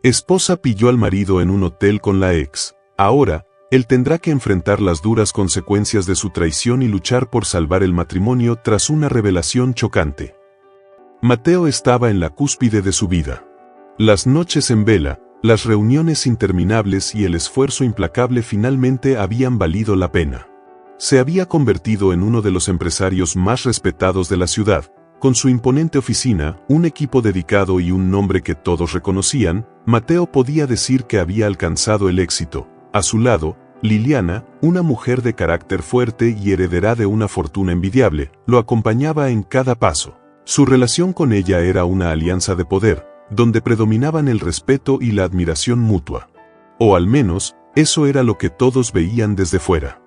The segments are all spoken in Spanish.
Esposa pilló al marido en un hotel con la ex. Ahora, él tendrá que enfrentar las duras consecuencias de su traición y luchar por salvar el matrimonio tras una revelación chocante. Mateo estaba en la cúspide de su vida. Las noches en vela, las reuniones interminables y el esfuerzo implacable finalmente habían valido la pena. Se había convertido en uno de los empresarios más respetados de la ciudad. Con su imponente oficina, un equipo dedicado y un nombre que todos reconocían, Mateo podía decir que había alcanzado el éxito. A su lado, Liliana, una mujer de carácter fuerte y heredera de una fortuna envidiable, lo acompañaba en cada paso. Su relación con ella era una alianza de poder, donde predominaban el respeto y la admiración mutua. O al menos, eso era lo que todos veían desde fuera.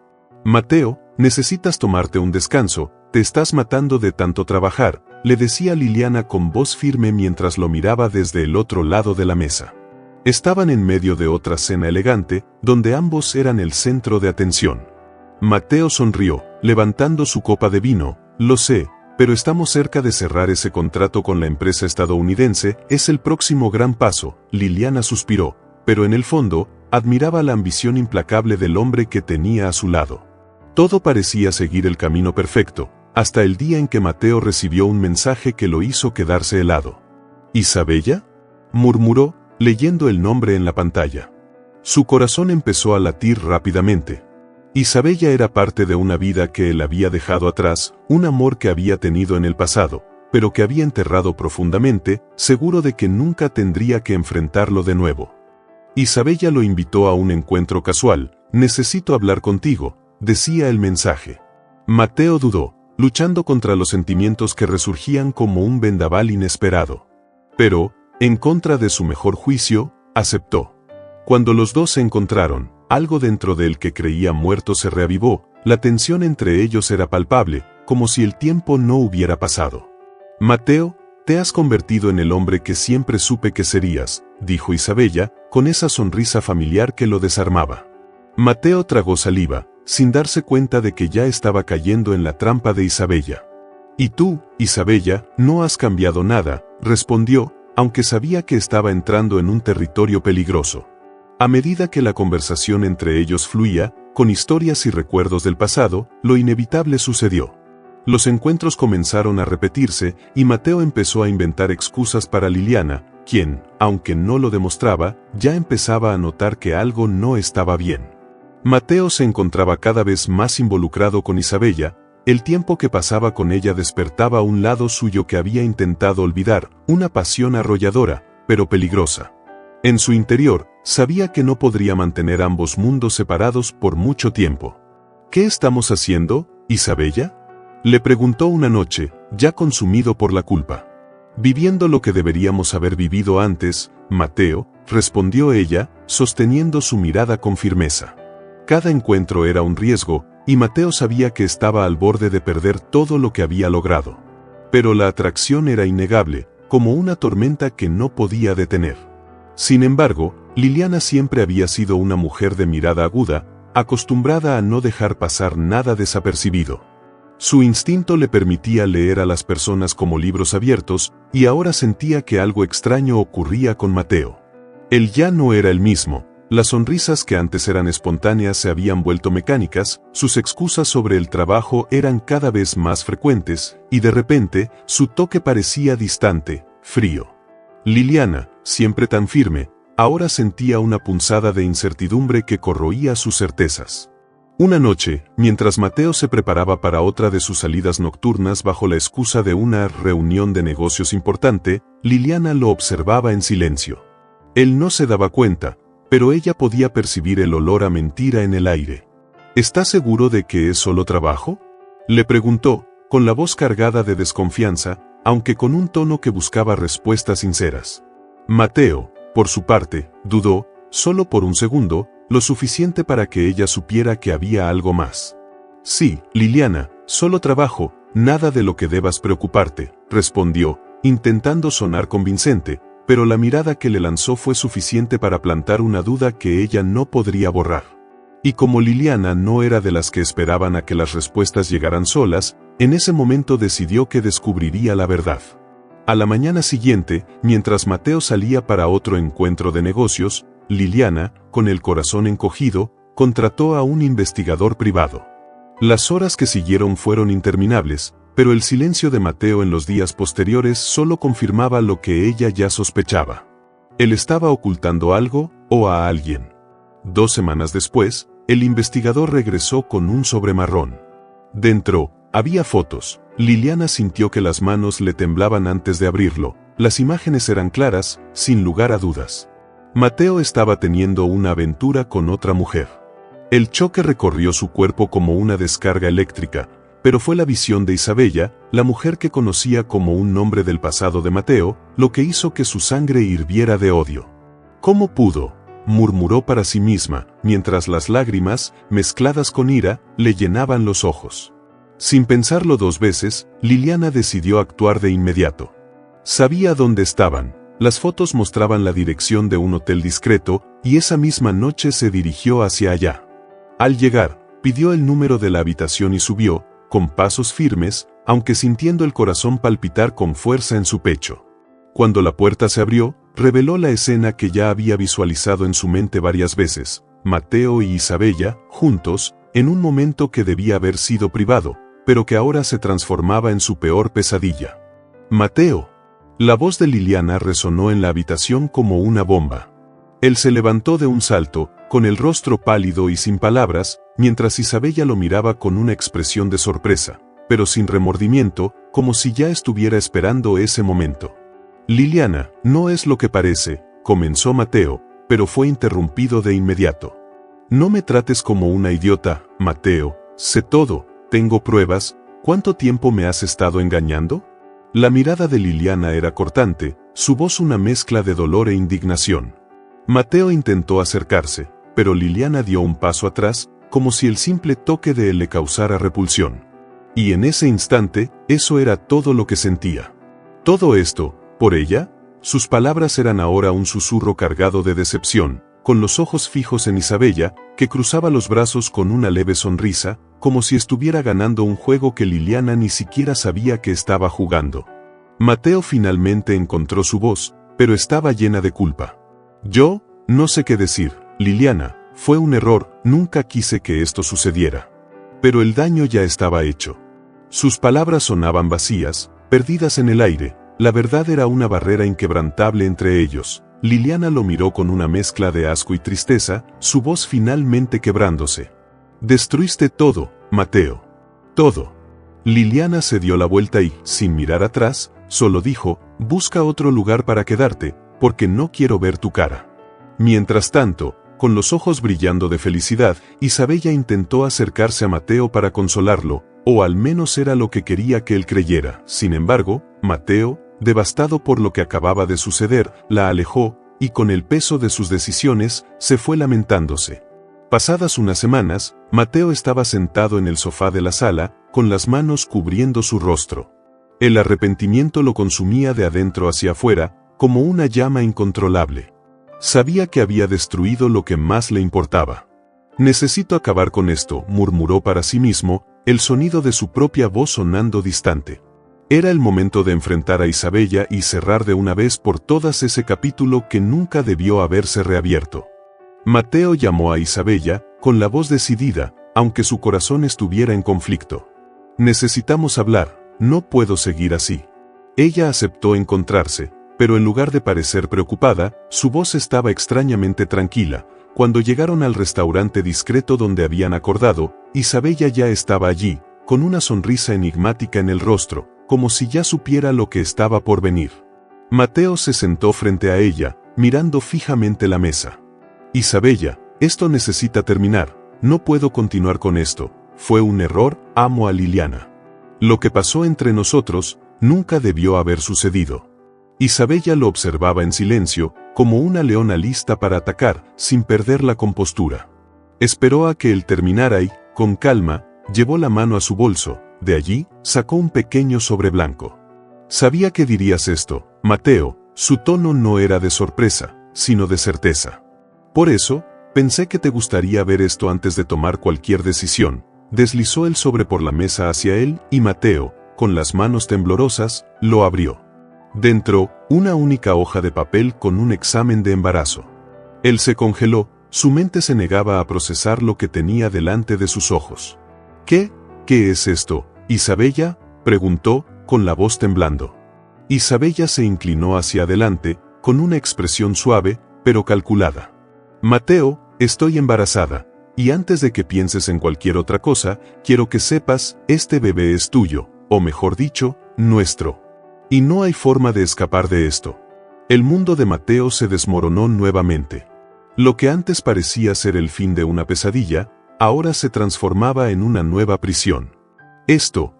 Mateo, necesitas tomarte un descanso, te estás matando de tanto trabajar, le decía Liliana con voz firme mientras lo miraba desde el otro lado de la mesa. Estaban en medio de otra cena elegante, donde ambos eran el centro de atención. Mateo sonrió, levantando su copa de vino. Lo sé, pero estamos cerca de cerrar ese contrato con la empresa estadounidense, es el próximo gran paso. Liliana suspiró, pero en el fondo, admiraba la ambición implacable del hombre que tenía a su lado. Todo parecía seguir el camino perfecto, hasta el día en que Mateo recibió un mensaje que lo hizo quedarse helado. ¿Isabella?, murmuró, leyendo el nombre en la pantalla. Su corazón empezó a latir rápidamente. Isabella era parte de una vida que él había dejado atrás, un amor que había tenido en el pasado, pero que había enterrado profundamente, seguro de que nunca tendría que enfrentarlo de nuevo. Isabella lo invitó a un encuentro casual. Necesito hablar contigo, decía el mensaje. Mateo dudó, luchando contra los sentimientos que resurgían como un vendaval inesperado. Pero, en contra de su mejor juicio, aceptó. Cuando los dos se encontraron, algo dentro de él que creía muerto se reavivó, la tensión entre ellos era palpable, como si el tiempo no hubiera pasado. Mateo, te has convertido en el hombre que siempre supe que serías, dijo Isabella, con esa sonrisa familiar que lo desarmaba. Mateo tragó saliva, sin darse cuenta de que ya estaba cayendo en la trampa de Isabella. Y tú, Isabella, no has cambiado nada, respondió, aunque sabía que estaba entrando en un territorio peligroso. A medida que la conversación entre ellos fluía, con historias y recuerdos del pasado, lo inevitable sucedió. Los encuentros comenzaron a repetirse y Mateo empezó a inventar excusas para Liliana, quien, aunque no lo demostraba, ya empezaba a notar que algo no estaba bien. Mateo se encontraba cada vez más involucrado con Isabella. El tiempo que pasaba con ella despertaba un lado suyo que había intentado olvidar, una pasión arrolladora, pero peligrosa. En su interior, sabía que no podría mantener ambos mundos separados por mucho tiempo. ¿Qué estamos haciendo, Isabella?, le preguntó una noche, ya consumido por la culpa. Viviendo lo que deberíamos haber vivido antes, Mateo, respondió ella, sosteniendo su mirada con firmeza. Cada encuentro era un riesgo, y Mateo sabía que estaba al borde de perder todo lo que había logrado. Pero la atracción era innegable, como una tormenta que no podía detener. Sin embargo, Liliana siempre había sido una mujer de mirada aguda, acostumbrada a no dejar pasar nada desapercibido. Su instinto le permitía leer a las personas como libros abiertos, y ahora sentía que algo extraño ocurría con Mateo. Él ya no era el mismo. Las sonrisas que antes eran espontáneas se habían vuelto mecánicas, sus excusas sobre el trabajo eran cada vez más frecuentes, y de repente, su toque parecía distante, frío. Liliana, siempre tan firme, ahora sentía una punzada de incertidumbre que corroía sus certezas. Una noche, mientras Mateo se preparaba para otra de sus salidas nocturnas bajo la excusa de una reunión de negocios importante, Liliana lo observaba en silencio. Él no se daba cuenta, pero ella podía percibir el olor a mentira en el aire. ¿Estás seguro de que es solo trabajo?, le preguntó, con la voz cargada de desconfianza, aunque con un tono que buscaba respuestas sinceras. Mateo, por su parte, dudó, solo por un segundo, lo suficiente para que ella supiera que había algo más. Sí, Liliana, solo trabajo, nada de lo que debas preocuparte, respondió, intentando sonar convincente, pero la mirada que le lanzó fue suficiente para plantar una duda que ella no podría borrar. Y como Liliana no era de las que esperaban a que las respuestas llegaran solas, en ese momento decidió que descubriría la verdad. A la mañana siguiente, mientras Mateo salía para otro encuentro de negocios, Liliana, con el corazón encogido, contrató a un investigador privado. Las horas que siguieron fueron interminables, pero el silencio de Mateo en los días posteriores solo confirmaba lo que ella ya sospechaba. Él estaba ocultando algo, o a alguien. 2 semanas después, el investigador regresó con un sobre marrón. Dentro, había fotos. Liliana sintió que las manos le temblaban antes de abrirlo. Las imágenes eran claras, sin lugar a dudas. Mateo estaba teniendo una aventura con otra mujer. El choque recorrió su cuerpo como una descarga eléctrica, pero fue la visión de Isabella, la mujer que conocía como un nombre del pasado de Mateo, lo que hizo que su sangre hirviera de odio. ¿Cómo pudo?, murmuró para sí misma, mientras las lágrimas, mezcladas con ira, le llenaban los ojos. Sin pensarlo 2 veces, Liliana decidió actuar de inmediato. Sabía dónde estaban. Las fotos mostraban la dirección de un hotel discreto, y esa misma noche se dirigió hacia allá. Al llegar, pidió el número de la habitación y subió, con pasos firmes, aunque sintiendo el corazón palpitar con fuerza en su pecho. Cuando la puerta se abrió, reveló la escena que ya había visualizado en su mente varias veces: Mateo y Isabella, juntos, en un momento que debía haber sido privado, pero que ahora se transformaba en su peor pesadilla. «Mateo». La voz de Liliana resonó en la habitación como una bomba. Él se levantó de un salto, con el rostro pálido y sin palabras, mientras Isabella lo miraba con una expresión de sorpresa, pero sin remordimiento, como si ya estuviera esperando ese momento. «Liliana, no es lo que parece», comenzó Mateo, pero fue interrumpido de inmediato. «No me trates como una idiota, Mateo, sé todo, tengo pruebas. ¿Cuánto tiempo me has estado engañando?». La mirada de Liliana era cortante, su voz una mezcla de dolor e indignación. Mateo intentó acercarse, pero Liliana dio un paso atrás, como si el simple toque de él le causara repulsión. Y en ese instante, eso era todo lo que sentía. Todo esto, ¿por ella? Sus palabras eran ahora un susurro cargado de decepción, con los ojos fijos en Isabella, que cruzaba los brazos con una leve sonrisa, como si estuviera ganando un juego que Liliana ni siquiera sabía que estaba jugando. Mateo finalmente encontró su voz, pero estaba llena de culpa. «Yo, no sé qué decir, Liliana, fue un error, nunca quise que esto sucediera. Pero el daño ya estaba hecho». Sus palabras sonaban vacías, perdidas en el aire. La verdad era una barrera inquebrantable entre ellos. Liliana lo miró con una mezcla de asco y tristeza, su voz finalmente quebrándose. «Destruiste todo, Mateo. Todo». Liliana se dio la vuelta y, sin mirar atrás, solo dijo: «Busca otro lugar para quedarte, porque no quiero ver tu cara». Mientras tanto, con los ojos brillando de felicidad, Isabella intentó acercarse a Mateo para consolarlo, o al menos era lo que quería que él creyera. Sin embargo, Mateo, devastado por lo que acababa de suceder, la alejó, y con el peso de sus decisiones, se fue lamentándose. Pasadas unas semanas, Mateo estaba sentado en el sofá de la sala, con las manos cubriendo su rostro. El arrepentimiento lo consumía de adentro hacia afuera, como una llama incontrolable. Sabía que había destruido lo que más le importaba. «Necesito acabar con esto», murmuró para sí mismo, el sonido de su propia voz sonando distante. Era el momento de enfrentar a Isabella y cerrar de una vez por todas ese capítulo que nunca debió haberse reabierto. Mateo llamó a Isabella, con la voz decidida, aunque su corazón estuviera en conflicto. «Necesitamos hablar, no puedo seguir así». Ella aceptó encontrarse, pero en lugar de parecer preocupada, su voz estaba extrañamente tranquila. Cuando llegaron al restaurante discreto donde habían acordado, Isabella ya estaba allí, con una sonrisa enigmática en el rostro, como si ya supiera lo que estaba por venir. Mateo se sentó frente a ella, mirando fijamente la mesa. «Isabella, esto necesita terminar, no puedo continuar con esto, fue un error, amo a Liliana. Lo que pasó entre nosotros, nunca debió haber sucedido». Isabella lo observaba en silencio, como una leona lista para atacar, sin perder la compostura. Esperó a que él terminara y, con calma, llevó la mano a su bolso. De allí, sacó un pequeño sobre blanco. «Sabía que dirías esto, Mateo». Su tono no era de sorpresa, sino de certeza. «Por eso, pensé que te gustaría ver esto antes de tomar cualquier decisión». Deslizó el sobre por la mesa hacia él, y Mateo, con las manos temblorosas, lo abrió. Dentro, una única hoja de papel con un examen de embarazo. Él se congeló, su mente se negaba a procesar lo que tenía delante de sus ojos. ¿Qué es esto, Isabella?, preguntó, con la voz temblando. Isabella se inclinó hacia adelante, con una expresión suave, pero calculada. Mateo, estoy embarazada, y antes de que pienses en cualquier otra cosa, quiero que sepas, este bebé es tuyo, o mejor dicho, nuestro. Y no hay forma de escapar de esto. El mundo de Mateo se desmoronó nuevamente. Lo que antes parecía ser el fin de una pesadilla, ahora se transformaba en una nueva prisión. Esto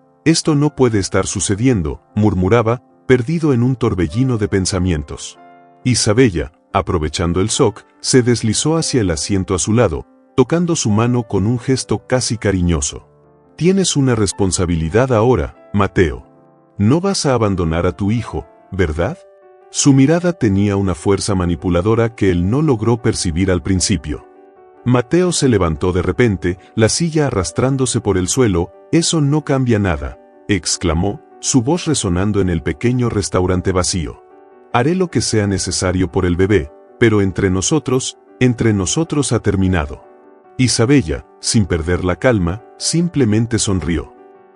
no puede estar sucediendo, murmuraba, perdido en un torbellino de pensamientos. Isabella, aprovechando el shock, se deslizó hacia el asiento a su lado, tocando su mano con un gesto casi cariñoso. Tienes una responsabilidad ahora, Mateo. No vas a abandonar a tu hijo, ¿verdad? Su mirada tenía una fuerza manipuladora que él no logró percibir al principio. Mateo se levantó de repente, la silla arrastrándose por el suelo. «Eso no cambia nada», exclamó, su voz resonando en el pequeño restaurante vacío. «Haré lo que sea necesario por el bebé, pero entre nosotros ha terminado». Isabella, sin perder la calma, simplemente sonrió.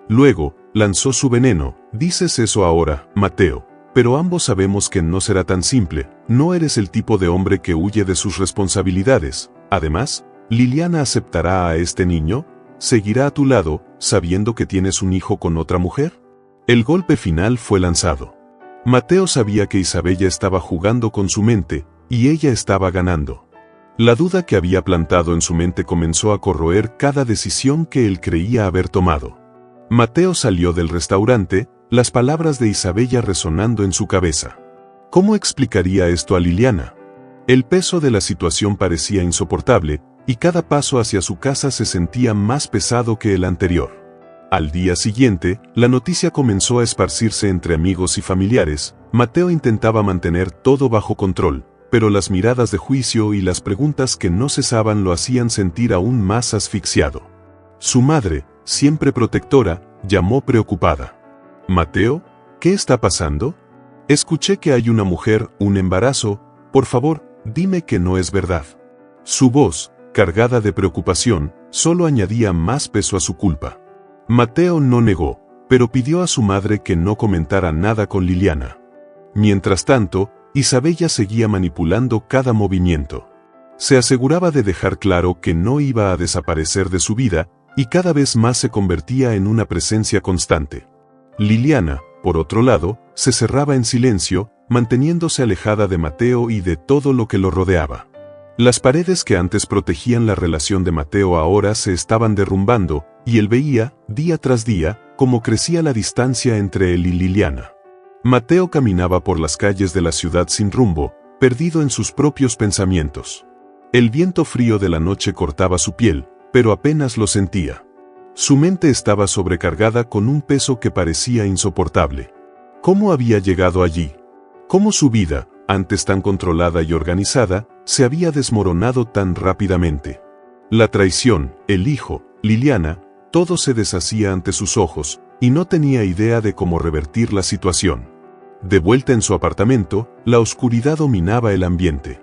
Luego, lanzó su veneno. «Dices eso ahora, Mateo, pero ambos sabemos que no será tan simple. No eres el tipo de hombre que huye de sus responsabilidades. Además, ¿Liliana aceptará a este niño? ¿Seguirá a tu lado, sabiendo que tienes un hijo con otra mujer?» El golpe final fue lanzado. Mateo sabía que Isabella estaba jugando con su mente, y ella estaba ganando. La duda que había plantado en su mente comenzó a corroer cada decisión que él creía haber tomado. Mateo salió del restaurante, las palabras de Isabella resonando en su cabeza. ¿Cómo explicaría esto a Liliana? El peso de la situación parecía insoportable, y cada paso hacia su casa se sentía más pesado que el anterior. Al día siguiente, la noticia comenzó a esparcirse entre amigos y familiares. Mateo intentaba mantener todo bajo control, pero las miradas de juicio y las preguntas que no cesaban lo hacían sentir aún más asfixiado. Su madre, siempre protectora, llamó preocupada. «Mateo, ¿qué está pasando? Escuché que hay una mujer, un embarazo. Por favor, dime que no es verdad». Su voz, cargada de preocupación, solo añadía más peso a su culpa. Mateo no negó, pero pidió a su madre que no comentara nada con Liliana. Mientras tanto, Isabella seguía manipulando cada movimiento. Se aseguraba de dejar claro que no iba a desaparecer de su vida, y cada vez más se convertía en una presencia constante. Liliana, por otro lado, se cerraba en silencio, manteniéndose alejada de Mateo y de todo lo que lo rodeaba. Las paredes que antes protegían la relación de Mateo ahora se estaban derrumbando, y él veía, día tras día, cómo crecía la distancia entre él y Liliana. Mateo caminaba por las calles de la ciudad sin rumbo, perdido en sus propios pensamientos. El viento frío de la noche cortaba su piel, pero apenas lo sentía. Su mente estaba sobrecargada con un peso que parecía insoportable. ¿Cómo había llegado allí? ¿Cómo su vida, antes tan controlada y organizada, se había desmoronado tan rápidamente? La traición, el hijo, Liliana, todo se deshacía ante sus ojos, y no tenía idea de cómo revertir la situación. De vuelta en su apartamento, la oscuridad dominaba el ambiente.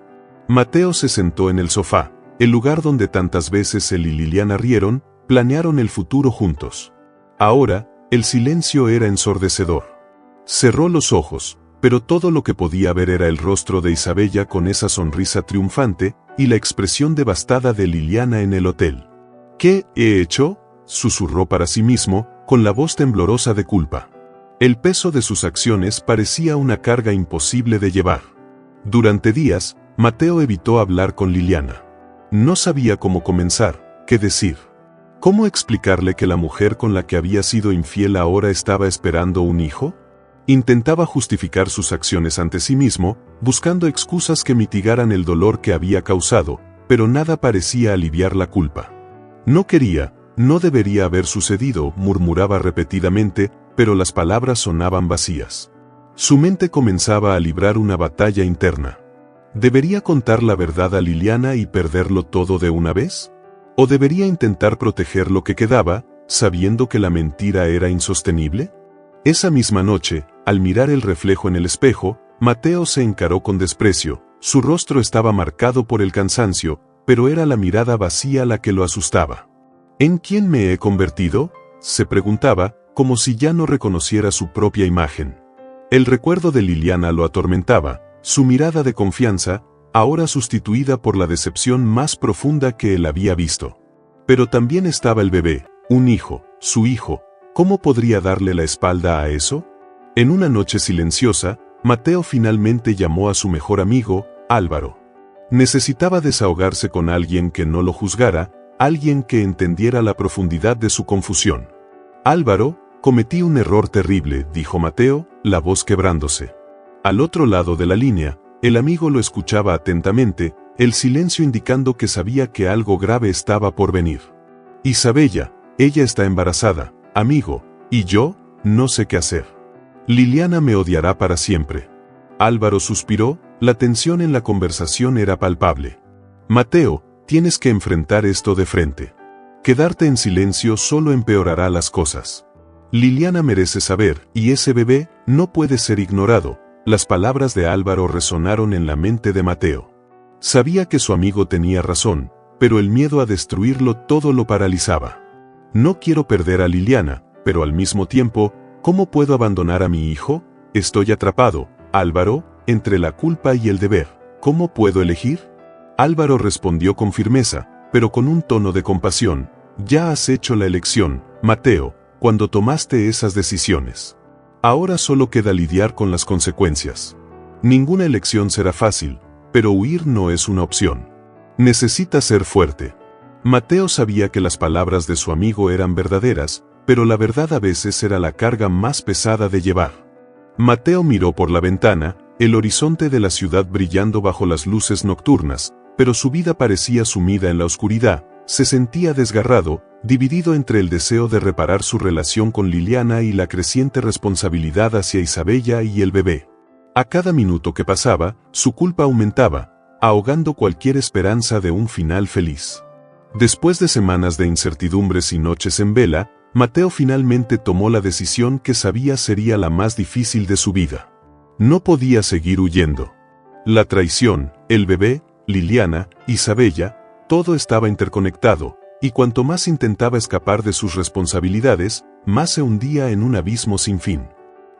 Mateo se sentó en el sofá, el lugar donde tantas veces él y Liliana rieron, planearon el futuro juntos. Ahora, el silencio era ensordecedor. Cerró los ojos, pero todo lo que podía ver era el rostro de Isabella con esa sonrisa triunfante, y la expresión devastada de Liliana en el hotel. «¿Qué he hecho?», susurró para sí mismo, con la voz temblorosa de culpa. El peso de sus acciones parecía una carga imposible de llevar. Durante días, Mateo evitó hablar con Liliana. No sabía cómo comenzar, qué decir. ¿Cómo explicarle que la mujer con la que había sido infiel ahora estaba esperando un hijo? Intentaba justificar sus acciones ante sí mismo, buscando excusas que mitigaran el dolor que había causado, pero nada parecía aliviar la culpa. No quería, no debería haber sucedido, murmuraba repetidamente, pero las palabras sonaban vacías. Su mente comenzaba a librar una batalla interna. ¿Debería contar la verdad a Liliana y perderlo todo de una vez? ¿O debería intentar proteger lo que quedaba, sabiendo que la mentira era insostenible? Esa misma noche, al mirar el reflejo en el espejo, Mateo se encaró con desprecio. Su rostro estaba marcado por el cansancio, pero era la mirada vacía la que lo asustaba. ¿En quién me he convertido?, se preguntaba, como si ya no reconociera su propia imagen. El recuerdo de Liliana lo atormentaba, su mirada de confianza, ahora sustituida por la decepción más profunda que él había visto. Pero también estaba el bebé, un hijo, su hijo. ¿Cómo podría darle la espalda a eso? En una noche silenciosa, Mateo finalmente llamó a su mejor amigo, Álvaro. Necesitaba desahogarse con alguien que no lo juzgara, alguien que entendiera la profundidad de su confusión. Álvaro, cometí un error terrible, dijo Mateo, la voz quebrándose. Al otro lado de la línea, el amigo lo escuchaba atentamente, el silencio indicando que sabía que algo grave estaba por venir. Isabella, ella está embarazada, amigo, y yo, no sé qué hacer. Liliana me odiará para siempre. Álvaro suspiró, la tensión en la conversación era palpable. Mateo, tienes que enfrentar esto de frente. Quedarte en silencio solo empeorará las cosas. Liliana merece saber, y ese bebé no puede ser ignorado. Las palabras de Álvaro resonaron en la mente de Mateo. Sabía que su amigo tenía razón, pero el miedo a destruirlo todo lo paralizaba. No quiero perder a Liliana, pero al mismo tiempo, ¿cómo puedo abandonar a mi hijo? Estoy atrapado, Álvaro, entre la culpa y el deber. ¿Cómo puedo elegir? Álvaro respondió con firmeza, pero con un tono de compasión. Ya has hecho la elección, Mateo, cuando tomaste esas decisiones. Ahora solo queda lidiar con las consecuencias. Ninguna elección será fácil, pero huir no es una opción. Necesitas ser fuerte. Mateo sabía que las palabras de su amigo eran verdaderas, pero la verdad a veces era la carga más pesada de llevar. Mateo miró por la ventana, el horizonte de la ciudad brillando bajo las luces nocturnas, pero su vida parecía sumida en la oscuridad. Se sentía desgarrado, dividido entre el deseo de reparar su relación con Liliana y la creciente responsabilidad hacia Isabella y el bebé. A cada minuto que pasaba, su culpa aumentaba, ahogando cualquier esperanza de un final feliz. Después de semanas de incertidumbres y noches en vela, Mateo finalmente tomó la decisión que sabía sería la más difícil de su vida. No podía seguir huyendo. La traición, el bebé, Liliana, Isabella, todo estaba interconectado, y cuanto más intentaba escapar de sus responsabilidades, más se hundía en un abismo sin fin.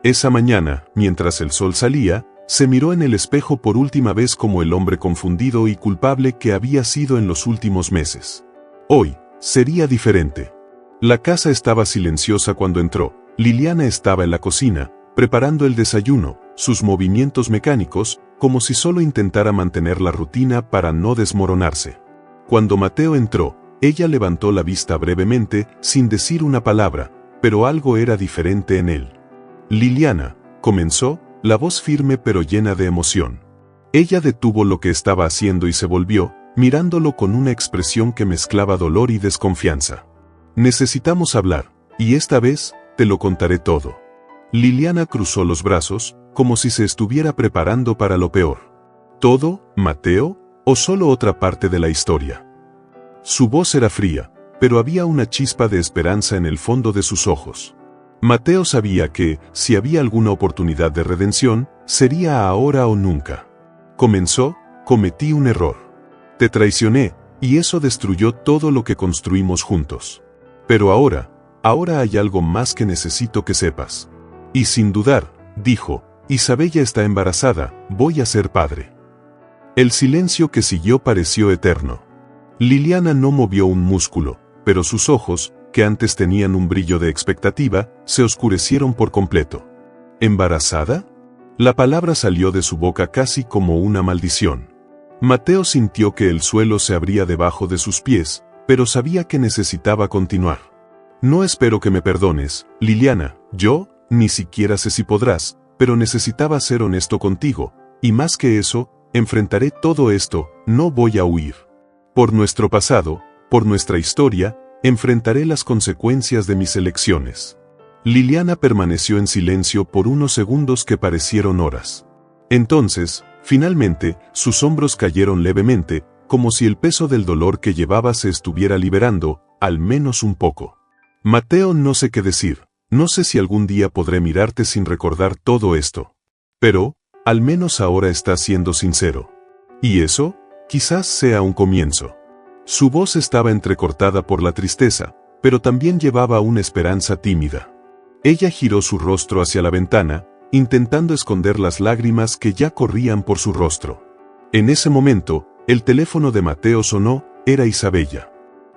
Esa mañana, mientras el sol salía, se miró en el espejo por última vez como el hombre confundido y culpable que había sido en los últimos meses. Hoy, sería diferente. La casa estaba silenciosa cuando entró. Liliana estaba en la cocina, preparando el desayuno, sus movimientos mecánicos, como si solo intentara mantener la rutina para no desmoronarse. Cuando Mateo entró, ella levantó la vista brevemente, sin decir una palabra, pero algo era diferente en él. Liliana, comenzó, la voz firme pero llena de emoción. Ella detuvo lo que estaba haciendo y se volvió, mirándolo con una expresión que mezclaba dolor y desconfianza. Necesitamos hablar, y esta vez, te lo contaré todo. Liliana cruzó los brazos, como si se estuviera preparando para lo peor. ¿Todo, Mateo? ¿O solo otra parte de la historia? Su voz era fría, pero había una chispa de esperanza en el fondo de sus ojos. Mateo sabía que, si había alguna oportunidad de redención, sería ahora o nunca. Comenzó, cometí un error. Te traicioné, y eso destruyó todo lo que construimos juntos. Pero ahora hay algo más que necesito que sepas. Y sin dudar, dijo, Isabella está embarazada, voy a ser padre. El silencio que siguió pareció eterno. Liliana no movió un músculo, pero sus ojos, que antes tenían un brillo de expectativa, se oscurecieron por completo. ¿Embarazada? La palabra salió de su boca casi como una maldición. Mateo sintió que el suelo se abría debajo de sus pies, pero sabía que necesitaba continuar. No espero que me perdones, Liliana, yo, ni siquiera sé si podrás, pero necesitaba ser honesto contigo, y más que eso, enfrentaré todo esto, no voy a huir. Por nuestro pasado, por nuestra historia, enfrentaré las consecuencias de mis elecciones. Liliana permaneció en silencio por unos segundos que parecieron horas. Entonces, finalmente, sus hombros cayeron levemente, como si el peso del dolor que llevaba se estuviera liberando, al menos un poco. Mateo no sé qué decir, No sé si algún día podré mirarte sin recordar todo esto. Pero, al menos ahora estás siendo sincero. Y eso, quizás sea un comienzo. Su voz estaba entrecortada por la tristeza, pero también llevaba una esperanza tímida. Ella giró su rostro hacia la ventana, intentando esconder las lágrimas que ya corrían por su rostro. En ese momento, el teléfono de Mateo sonó, era Isabella.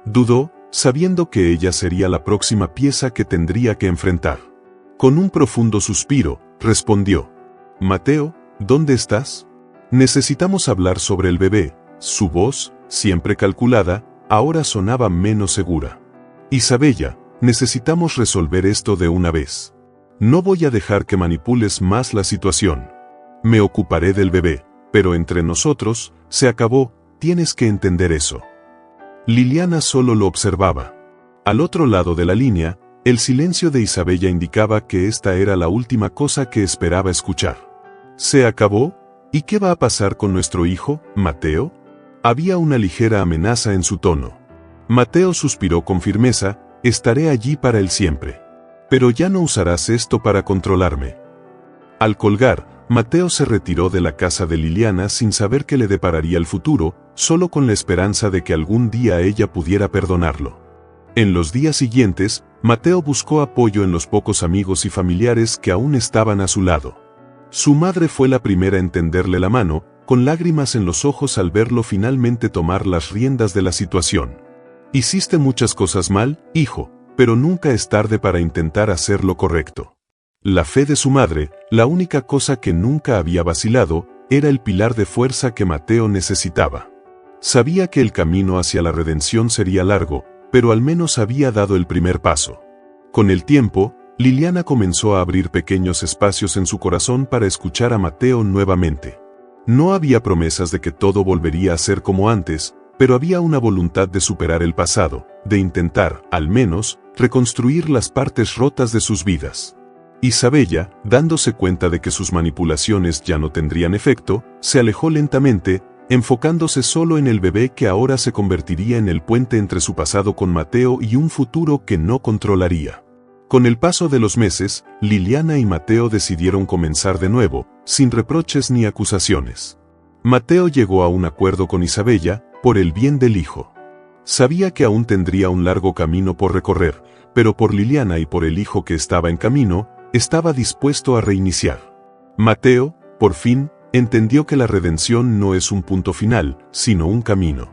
Dudó, sabiendo que ella sería la próxima pieza que tendría que enfrentar. Con un profundo suspiro, respondió: «Mateo, ¿dónde estás? Necesitamos hablar sobre el bebé». Su voz, siempre calculada, ahora sonaba menos segura. «Isabella, necesitamos resolver esto de una vez. No voy a dejar que manipules más la situación. Me ocuparé del bebé, pero entre nosotros, se acabó, tienes que entender eso». Liliana solo lo observaba. Al otro lado de la línea, el silencio de Isabella indicaba que esta era la última cosa que esperaba escuchar. ¿Se acabó? ¿Y qué va a pasar con nuestro hijo, Mateo? Había una ligera amenaza en su tono. Mateo suspiró con firmeza: «Estaré allí para él siempre. Pero ya no usarás esto para controlarme». Al colgar, Mateo se retiró de la casa de Liliana sin saber qué le depararía el futuro, solo con la esperanza de que algún día ella pudiera perdonarlo. En los días siguientes, Mateo buscó apoyo en los pocos amigos y familiares que aún estaban a su lado. Su madre fue la primera en tenderle la mano, con lágrimas en los ojos al verlo finalmente tomar las riendas de la situación. «Hiciste muchas cosas mal, hijo, pero nunca es tarde para intentar hacer lo correcto». La fe de su madre, la única cosa que nunca había vacilado, era el pilar de fuerza que Mateo necesitaba. Sabía que el camino hacia la redención sería largo, pero al menos había dado el primer paso. Con el tiempo, Liliana comenzó a abrir pequeños espacios en su corazón para escuchar a Mateo nuevamente. No había promesas de que todo volvería a ser como antes, pero había una voluntad de superar el pasado, de intentar, al menos, reconstruir las partes rotas de sus vidas. Isabella, dándose cuenta de que sus manipulaciones ya no tendrían efecto, se alejó lentamente, enfocándose solo en el bebé que ahora se convertiría en el puente entre su pasado con Mateo y un futuro que no controlaría. Con el paso de los meses, Liliana y Mateo decidieron comenzar de nuevo, sin reproches ni acusaciones. Mateo llegó a un acuerdo con Isabella, por el bien del hijo. Sabía que aún tendría un largo camino por recorrer, pero por Liliana y por el hijo que estaba en camino, estaba dispuesto a reiniciar. Mateo, por fin, entendió que la redención no es un punto final, sino un camino.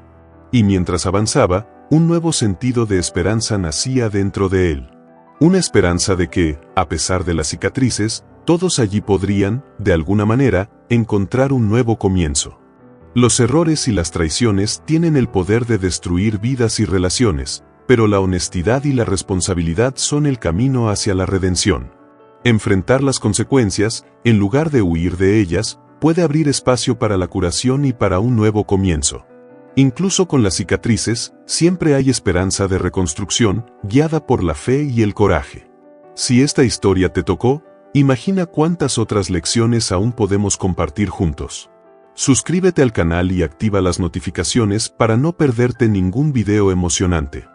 Y mientras avanzaba, un nuevo sentido de esperanza nacía dentro de él. Una esperanza de que, a pesar de las cicatrices, todos allí podrían, de alguna manera, encontrar un nuevo comienzo. Los errores y las traiciones tienen el poder de destruir vidas y relaciones, pero la honestidad y la responsabilidad son el camino hacia la redención. Enfrentar las consecuencias, en lugar de huir de ellas, puede abrir espacio para la curación y para un nuevo comienzo. Incluso con las cicatrices, siempre hay esperanza de reconstrucción, guiada por la fe y el coraje. Si esta historia te tocó, imagina cuántas otras lecciones aún podemos compartir juntos. Suscríbete al canal y activa las notificaciones para no perderte ningún video emocionante.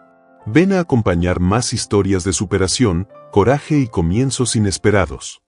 Ven a acompañar más historias de superación, coraje y comienzos inesperados.